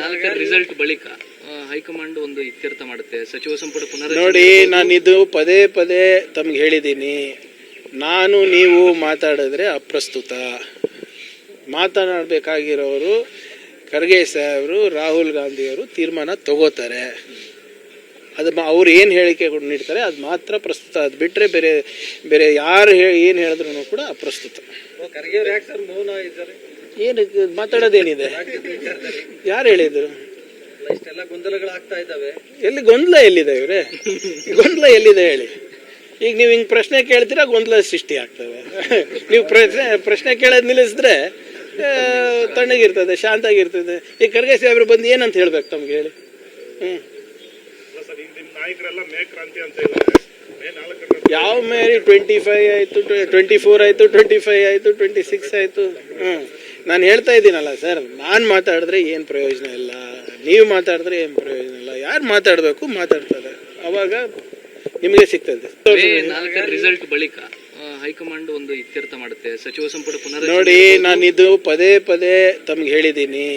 ನಾಲ್ಕರ ರಿಸಲ್ಟ್ ಬಳಿಕ ಹೈಕಮಾಂಡ್ ಒಂದು ಇತ್ಯರ್ಥ ಮಾಡುತ್ತೆ, ಸಚಿವ ಸಂಪುಟ ಪುನರ್ ನೋಡಿ. ನಾನಿದು ಪದೇ ಪದೇ ತಮ್ಗೆ ಹೇಳಿದ್ದೀನಿ, ನಾನು ನೀವು ಮಾತಾಡಿದ್ರೆ ಅಪ್ರಸ್ತುತ. ಮಾತನಾಡಬೇಕಾಗಿರೋರು ಖರ್ಗೆ ಸಾಹೇಬರು, ರಾಹುಲ್ ಗಾಂಧಿಯವರು ತೀರ್ಮಾನ ತಗೋತಾರೆ. ಅದು ಅವ್ರು ಏನು ಹೇಳಿಕೆ ನೀಡ್ತಾರೆ ಅದು ಮಾತ್ರ ಪ್ರಸ್ತುತ. ಅದು ಬಿಟ್ಟರೆ ಬೇರೆ ಬೇರೆ ಯಾರು ಏನು ಹೇಳಿದ್ರು ಕೂಡ ಅಪ್ರಸ್ತುತ. ಏನು ಮಾತಾಡೋದೇನಿದೆ? ಯಾರು ಹೇಳಿದ್ರು? ಗೊಂದಲಗಳಾಗ್ತಾ ಇದ್ದಾವೆ. ಎಲ್ಲಿ ಗೊಂದಲ ಎಲ್ಲಿದೆ ಇವ್ರೆ? ಗೊಂದಲ ಎಲ್ಲಿದೆ ಹೇಳಿ? ಈಗ ನೀವು ಹಿಂಗೆ ಪ್ರಶ್ನೆ ಕೇಳ್ತೀರಾ, ಗೊಂದಲ ಸೃಷ್ಟಿ ಆಗ್ತವೆ. ನೀವು ಪ್ರಶ್ನೆ ಕೇಳೋದು ನಿಲ್ಲಿಸಿದ್ರೆ ತಣ್ಣಗಿರ್ತದೆ, ಶಾಂತಾಗಿರ್ತದೆ. ಈ ಖರ್ಗೆ ಸಾಹೇಬ್ರು ಬಂದು ಏನಂತ ಹೇಳ್ಬೇಕು ತಮ್ಗೆ ಹೇಳಿ? ಯಾವ ಮೇರಿ 25 ಆಯ್ತು, 24 ಆಯ್ತು, 25 ಆಯ್ತು, 26 ಆಯ್ತು. ನಾನು ಹೇಳ್ತಾ ಇದ್ದೀನಲ್ಲ ಸರ್, ನಾನು ಮಾತಾಡಿದ್ರೆ ಏನು ಪ್ರಯೋಜನ ಇಲ್ಲ, ನೀವು ಮಾತಾಡಿದ್ರೆ ಏನು ಪ್ರಯೋಜನ ಇಲ್ಲ. ಯಾರು ಮಾತಾಡಬೇಕು ಮಾತಾಡ್ತಾರೆ, ಅವಾಗ ನಿಮಗೆ ಸಿಗ್ತದೆ. ನಾಲ್ಕರ ರಿಸಲ್ಟ್ ಬಳಿಕ ಹೈಕಮಾಂಡ್ ಒಂದು ಇತ್ಯರ್ಥ ಮಾಡುತ್ತೆ, ಸಚಿವ ಸಂಪುಟ ಪುನರ್ ನೋಡಿ. ನಾನಿದು ಪದೇ ಪದೇ ತಮ್ಗೆ ಹೇಳಿದ್ದೀನಿ,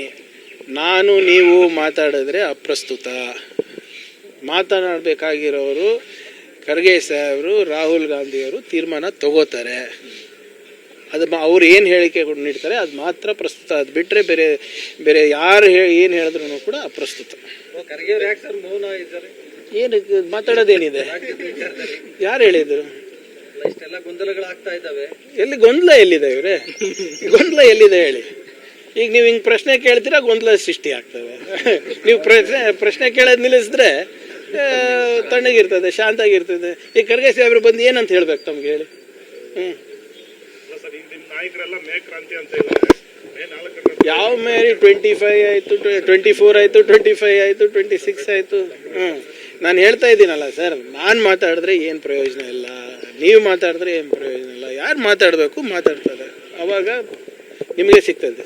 ನಾನು ನೀವು ಮಾತಾಡಿದ್ರೆ ಅಪ್ರಸ್ತುತ. ಮಾತನಾಡಬೇಕಾಗಿರೋರು ಖರ್ಗೆ ಸಾಹೇಬರು, ರಾಹುಲ್ ಗಾಂಧಿಯವರು ತೀರ್ಮಾನ ತಗೋತಾರೆ. ಅದು ಅವ್ರು ಏನು ಹೇಳಿಕೆ ನೀಡ್ತಾರೆ ಅದು ಮಾತ್ರ ಪ್ರಸ್ತುತ. ಅದು ಬಿಟ್ಟರೆ ಬೇರೆ ಬೇರೆ ಯಾರು ಏನು ಹೇಳಿದ್ರು ಕೂಡ ಅಪ್ರಸ್ತುತ. ಏನು ಮಾತಾಡೋದೇನಿದೆ? ಯಾರು ಹೇಳಿದ್ರು? ಗೊಂದಲಗಳಾಗ್ತಾ ಇದ್ದಾವೆ. ಎಲ್ಲಿ ಗೊಂದಲ ಎಲ್ಲಿದೆ ಇವ್ರೆ? ಗೊಂದಲ ಎಲ್ಲಿದೆ ಹೇಳಿ? ಈಗ ನೀವು ಹಿಂಗೆ ಪ್ರಶ್ನೆ ಕೇಳ್ತೀರಾ, ಗೊಂದಲ ಸೃಷ್ಟಿ ಆಗ್ತವೆ. ನೀವು ಪ್ರಶ್ನೆ ಕೇಳೋದು ನಿಲ್ಲಿಸಿದ್ರೆ ತಣ್ಣಗಿರ್ತದೆ, ಶಾಂತಾಗಿರ್ತದೆ. ಈ ಖರ್ಗೆ ಸಾಹೇಬ್ರು ಬಂದು ಏನಂತ ಹೇಳ್ಬೇಕು ತಮ್ಗೆ ಹೇಳಿ? ಯಾವ ಮೇರಿ 25 ಆಯ್ತು, 24 ಆಯ್ತು, 25 ಆಯ್ತು, 26 ಆಯ್ತು. ನಾನು ಹೇಳ್ತಾ ಇದ್ದೀನಲ್ಲ ಸರ್, ನಾನು ಮಾತಾಡಿದ್ರೆ ಏನು ಪ್ರಯೋಜನ ಇಲ್ಲ, ನೀವು ಮಾತಾಡಿದ್ರೆ ಏನು ಪ್ರಯೋಜನ ಇಲ್ಲ. ಯಾರು ಮಾತಾಡಬೇಕು ಮಾತಾಡ್ತಾರೆ, ಅವಾಗ ನಿಮಗೆ ಸಿಗ್ತದೆ.